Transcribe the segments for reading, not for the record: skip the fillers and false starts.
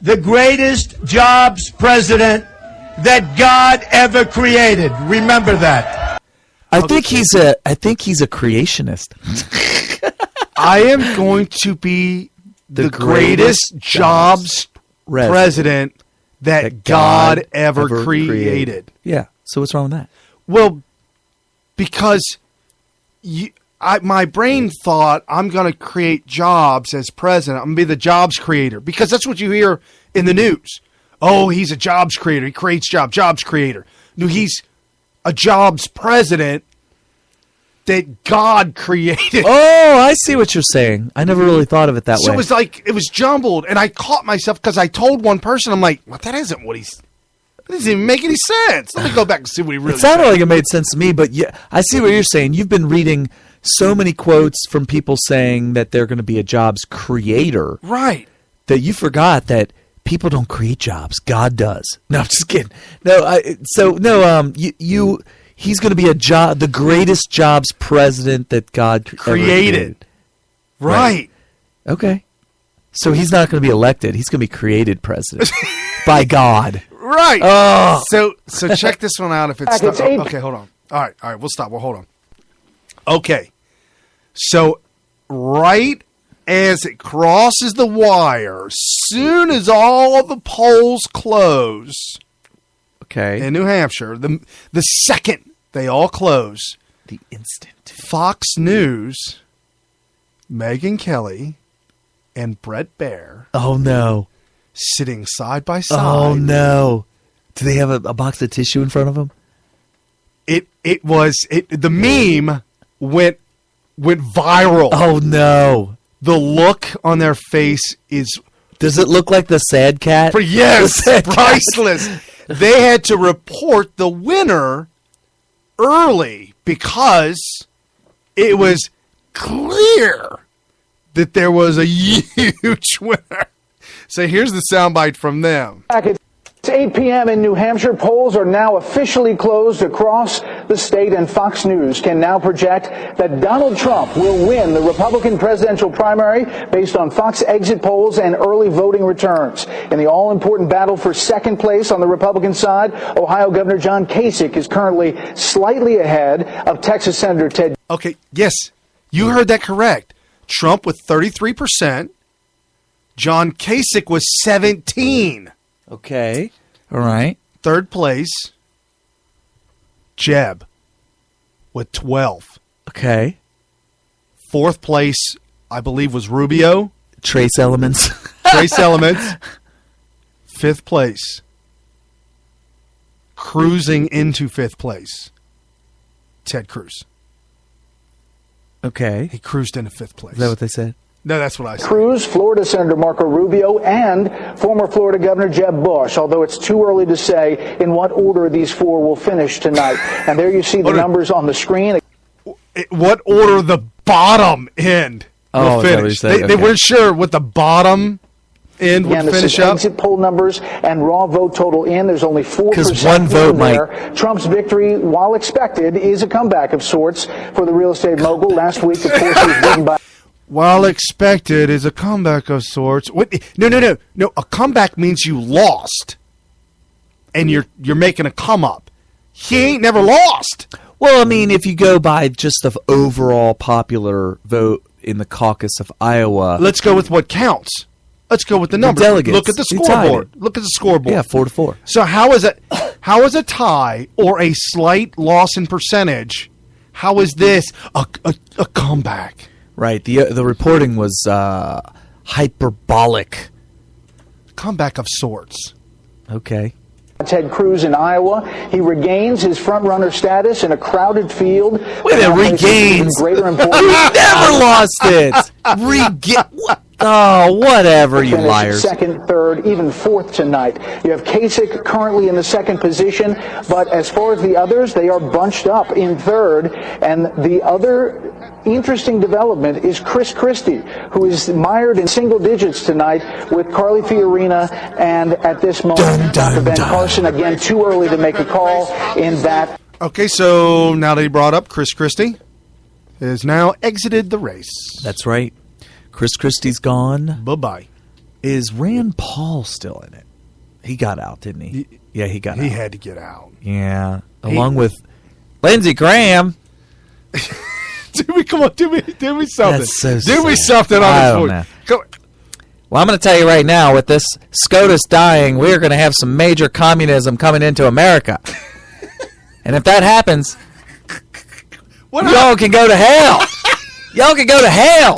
the greatest jobs president that God ever created. Remember that. I think he's a creationist. I am going to be the greatest jobs president that God ever created. Yeah. So what's wrong with that? Well, because my brain thought I'm going to create jobs as president. I'm going to be the jobs creator because that's what you hear in the news. Oh, he's a jobs creator. He creates jobs creator. No, he's a jobs president that God created. Oh, I see what you're saying. I never really thought of it that way. So it was like, it was jumbled, and I caught myself because I told one person, I'm like, well, that isn't what he's... That doesn't even make any sense. Let me go back and see what he really said. It sounded like it made sense to me, but yeah, I see what you're saying. You've been reading so many quotes from people saying that they're going to be a jobs creator. Right. That you forgot that people don't create jobs. God does. No, I'm just kidding. He's going to be the greatest jobs president that God created. Right. Okay. So he's not going to be elected. He's going to be created president by God. Right. Oh. So check this one out if it's not. Okay, hold on. All right, we'll stop. Well, hold on. Okay. So right as it crosses the wire, soon as all the polls close, okay, in New Hampshire, the second they all close, the instant, Fox News, Megyn Kelly, and Brett Baer. Oh no. Sitting side by side. Oh no! Do they have a box of tissue in front of them? The meme went viral. Oh no! The look on their face is. Does it look like the sad cat? Yes, priceless. They had to report the winner early because it was clear that there was a huge winner. So here's the soundbite from them. It's 8 p.m. in New Hampshire. Polls are now officially closed across the state, and Fox News can now project that Donald Trump will win the Republican presidential primary based on Fox exit polls and early voting returns. In the all-important battle for second place on the Republican side, Ohio Governor John Kasich is currently slightly ahead of Texas Senator Ted. Okay, yes, you heard that correct. Trump with 33%. John Kasich was 17. Okay. All right. Third place, Jeb with 12. Okay. Fourth place, I believe, was Rubio. Trace elements. Fifth place. Cruising into fifth place, Ted Cruz. Okay. He cruised into fifth place. Is that what they said? No, that's what I said. Cruz, Florida Senator Marco Rubio, and former Florida Governor Jeb Bush, although it's too early to say in what order these four will finish tonight. And there you see the numbers on the screen. What order the bottom end will finish? They weren't sure what the bottom end would finish up. Exit poll numbers and raw vote total in. There's only 4% because one vote there. Trump's victory, while expected, is a comeback of sorts for the real estate mogul. Last week, of course, he was beaten by... While expected is a comeback of sorts. No. A comeback means you lost, and you're making a come up. He ain't never lost. Well, I mean, if you go by just the overall popular vote in the caucus of Iowa, let's go with what counts. Let's go with the numbers. Delegates. Look at the scoreboard. Look at the scoreboard. Yeah, 4-4. So how is a tie or a slight loss in percentage? How is this a comeback? Right. The reporting was hyperbolic. Comeback of sorts. Okay. Ted Cruz in Iowa. He regains his front-runner status in a crowded field. Wait a minute, regains? Greater importance. We never lost it. Oh, whatever, you liars. Second, third, even fourth tonight. You have Kasich currently in the second position, but as far as the others, they are bunched up in third. And the other interesting development is Chris Christie, who is mired in single digits tonight with Carly Fiorina, and at this moment, Dr. Ben Carson, again, too early to make a call in that. Okay, so now that he brought up Chris Christie, has now exited the race. That's right. Chris Christie's gone. Bye-bye. Is Rand Paul still in it? He got out, didn't he? Yeah, he got out. He had to get out. Yeah, along with Lindsey Graham. Do me something. That's so do me sad. something I on don't this know. point. Well, I'm going to tell you right now, with this SCOTUS dying, we're going to have some major communism coming into America. And if that happens, y'all can go to hell. Y'all can go to hell.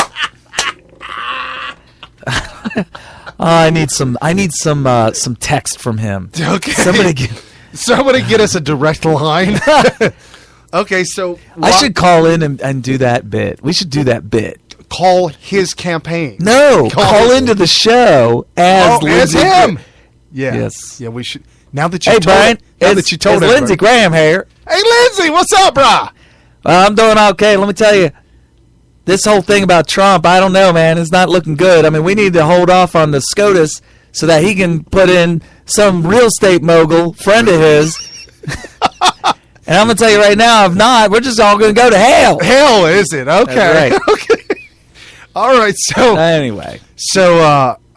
I need some text from him. Okay. Somebody get us a direct line. Okay, so I should call in and do that bit. We should do that bit. Call his campaign. No, call into the show as Lindsey him. Yeah. Yes. Yeah, we should. Now that you Hey, told Brian, it's Lindsey Graham here. Hey, Lindsey, what's up, brah? I'm doing okay. Let me tell you, this whole thing about Trump, I don't know, man. It's not looking good. I mean, we need to hold off on the SCOTUS so that he can put in some real estate mogul friend of his. And I'm going to tell you right now, if not, we're just all going to go to hell. Hell, is it? Okay. That's right. Okay. All right. So anyway.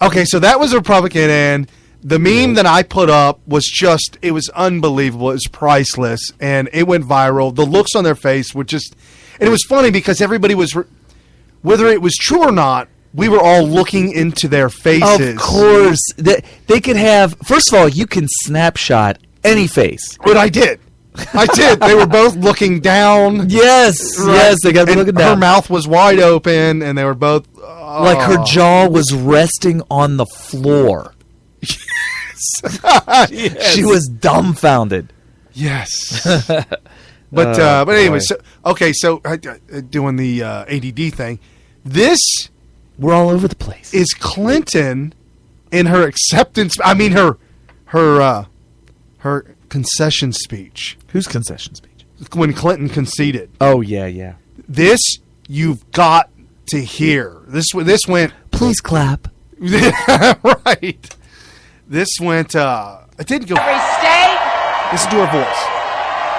Okay, so that was Republican, and the meme that I put up was it was unbelievable. It was priceless, and it went viral. The looks on their face were just, and it was funny because everybody was, whether it was true or not, we were all looking into their faces. Of course. They could have, first of all, you can snapshot any face. But I did. They were both looking down. Yes. Right. Yes, they got to be looking down. Her mouth was wide open, and they were both... like her jaw was resting on the floor. Yes. She was dumbfounded. Yes. But anyway, doing the ADD thing, we're all over the place. Is Clinton in her acceptance? I mean, her concession speech. Whose concession speech? When Clinton conceded. Oh yeah. This you've got to hear. This went. Please clap. Right. This went. It didn't go. Every state. Listen to her voice.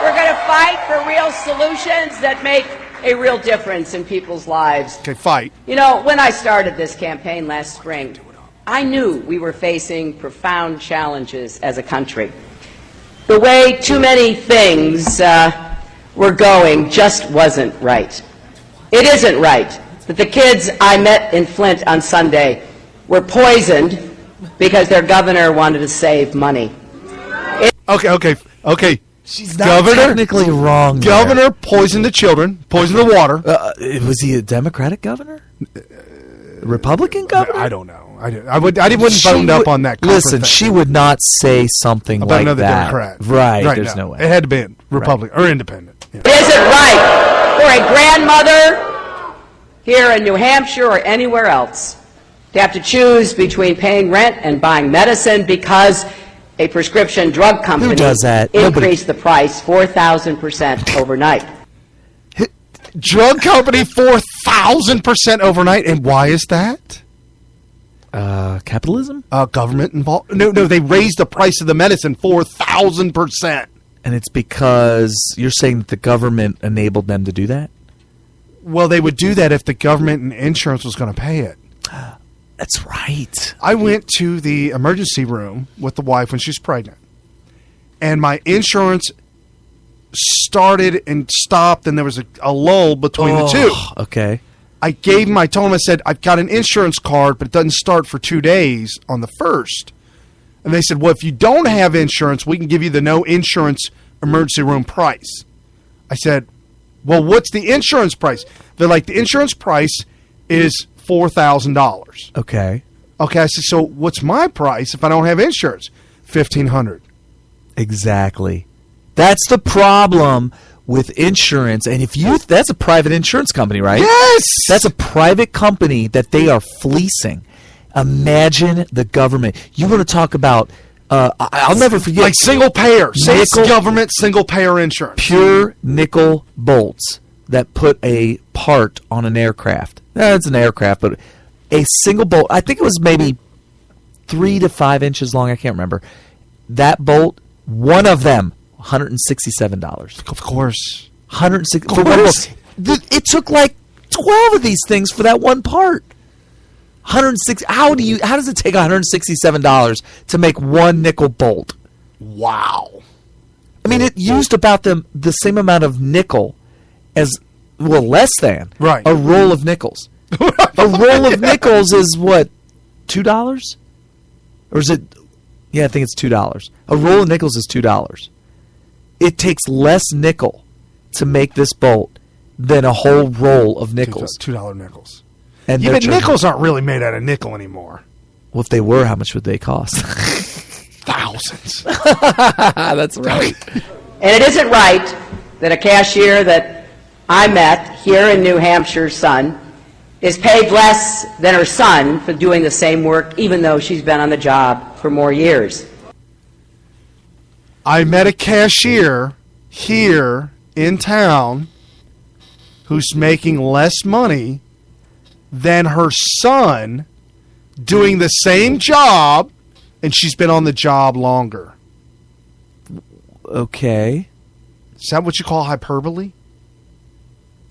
We're going to fight for real solutions that make a real difference in people's lives. Okay, fight. You know, when I started this campaign last spring, I knew we were facing profound challenges as a country. The way too many things were going just wasn't right. It isn't right that the kids I met in Flint on Sunday were poisoned because their governor wanted to save money. Okay. She's not technically wrong. Governor poisoned the children, poisoned the water. Was he a Democratic governor? Republican governor? I don't know. I wouldn't bone up on that. Listen, she would not say something about like another that. Democrat. Right, there's no way. It had to be Republican or independent. Yeah. It isn't right for a grandmother here in New Hampshire or anywhere else to have to choose between paying rent and buying medicine because a prescription drug company Who does that? increased the price 4,000% overnight. Drug company 4,000% overnight, and why is that? Capitalism? Government involved? No, they raised the price of the medicine 4,000%. And it's because you're saying that the government enabled them to do that? Well, they would do that if the government and insurance was going to pay it. That's right. I went to the emergency room with the wife when she's pregnant, and my insurance started and stopped, and there was a lull between the two. Okay. I told him, I said, I've got an insurance card, but it doesn't start for 2 days on the 1st. And they said, well, if you don't have insurance, we can give you the no insurance emergency room price. I said, well, what's the insurance price? They're like, the insurance price is $4,000. Okay. Okay, I said, so what's my price if I don't have insurance? $1,500. Exactly. That's the problem with insurance. And that's a private insurance company, right? Yes! That's a private company that they are fleecing. Imagine the government. You want to talk about, I'll never forget. Like single payer. Government single payer insurance. Pure nickel bolts that put a part on an aircraft. It's an aircraft, but a single bolt. I think it was maybe 3 to 5 inches long. I can't remember. That bolt, one of them, $167. Of course. $160. It took like 12 of these things for that one part. 160. How does it take $167 to make one nickel bolt? Wow. I mean, it used about the same amount of nickel as, well, less than a roll of nickels. A roll of nickels is what, $2? Or is it? Yeah, I think it's $2. A roll of nickels is $2. It takes less nickel to make this bolt than a whole roll of nickels. $2 nickels. And but nickels aren't really made out of nickel anymore. Well, if they were, how much would they cost? Thousands. That's right. And it isn't right that a cashier that I met here in New Hampshire's son is paid less than her son for doing the same work, even though she's been on the job for more years. I met a cashier here in town who's making less money than her son doing the same job, and she's been on the job longer. Okay. Is that what you call hyperbole?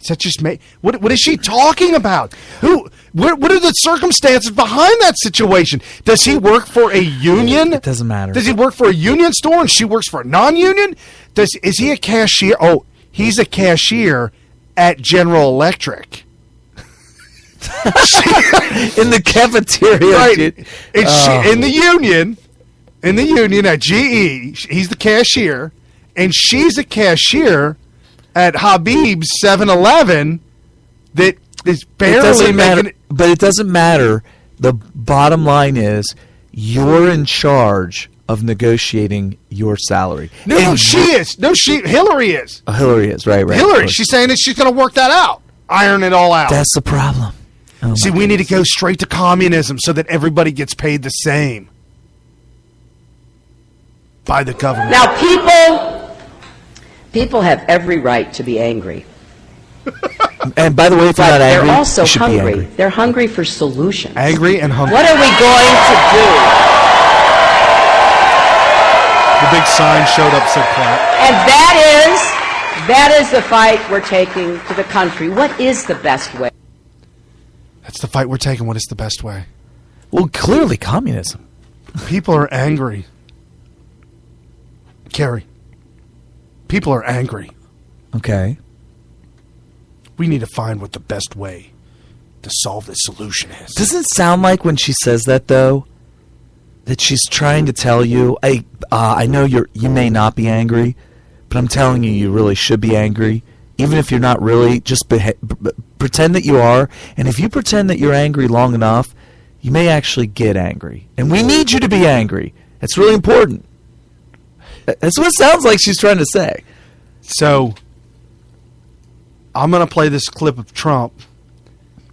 Is that just what is she talking about? What are the circumstances behind that situation? Does he work for a union? It doesn't matter. Does he work for a union store and she works for a non-union? Is he a cashier? Oh, he's a cashier at General Electric. In the cafeteria. Right. In the union at GE, he's the cashier, and she's a cashier at Habib's 7-Eleven that is barely making... But it doesn't matter. The bottom line is you're in charge of negotiating your salary. No, she is. Hillary is. Oh, Hillary is, right. Hillary, she's saying that she's going to work that out. Iron it all out. That's the problem. Oh, see, we need to go straight to communism so that everybody gets paid the same by the government. Now, people have every right to be angry. And by the way, if you're not angry, they're also you should be hungry. angry. They're hungry for solutions. Angry and hungry. What are we going to do? The big sign showed up, said clap. And that is the fight we're taking to the country. What is the best way? That's the fight we're taking. What is the best way? Well, clearly communism. People are angry. Carrie, people are angry. Okay. We need to find what the best way to solve this solution is. Doesn't it sound like when she says that, though, that she's trying to tell you, I know you may not be angry, but I'm telling you, you really should be angry. Even if you're not really, just pretend that you are. And if you pretend that you're angry long enough, you may actually get angry. And we need you to be angry. It's really important. That's what it sounds like she's trying to say. So, I'm going to play this clip of Trump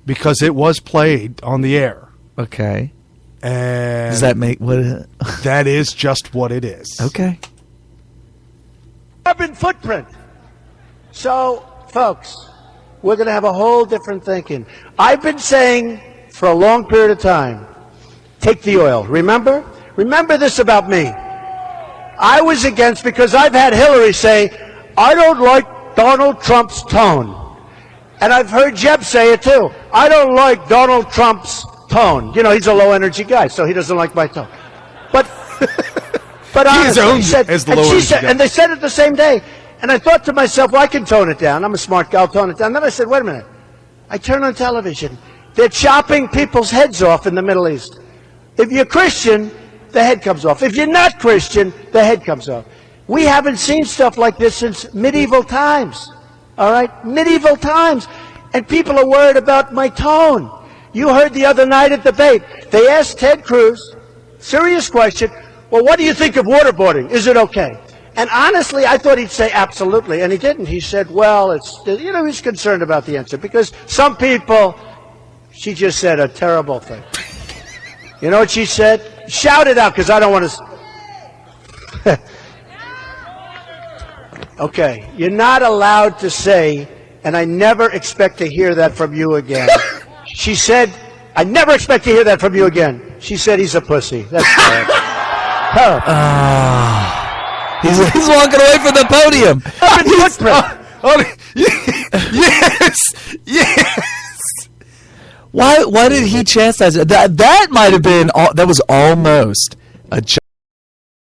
because it was played on the air. Okay. And does that make what? That is just what it is. Okay. Carbon footprint. So, folks, we're going to have a whole different thinking. I've been saying for a long period of time, take the oil. Remember? Remember this about me. I was against, because I've had Hillary say, I don't like Donald Trump's tone. And I've heard Jeb say it too. I don't like Donald Trump's tone. You know, he's a low-energy guy, so he doesn't like my tone. But honestly, and they said it the same day. And I thought to myself, well, I can tone it down. I'm a smart guy, I'll tone it down. Then I said, wait a minute. I turn on television. They're chopping people's heads off in the Middle East. If you're Christian, the head comes off. If you're not Christian, the head comes off. We haven't seen stuff like this since medieval times. All right? Medieval times. And people are worried about my tone. You heard the other night at debate, they asked Ted Cruz, serious question, well, what do you think of waterboarding? Is it okay? And honestly, I thought he'd say absolutely, and he didn't. He said, well, he's concerned about the answer, because some people, she just said a terrible thing. You know what she said? Shout it out, because I don't want to... Okay, you're not allowed to say, and I never expect to hear that from you again. She said, I never expect to hear that from you again. She said he's a pussy. That's terrible. He's walking away from the podium. Yes. Why did he chastise it? That might have been that was almost a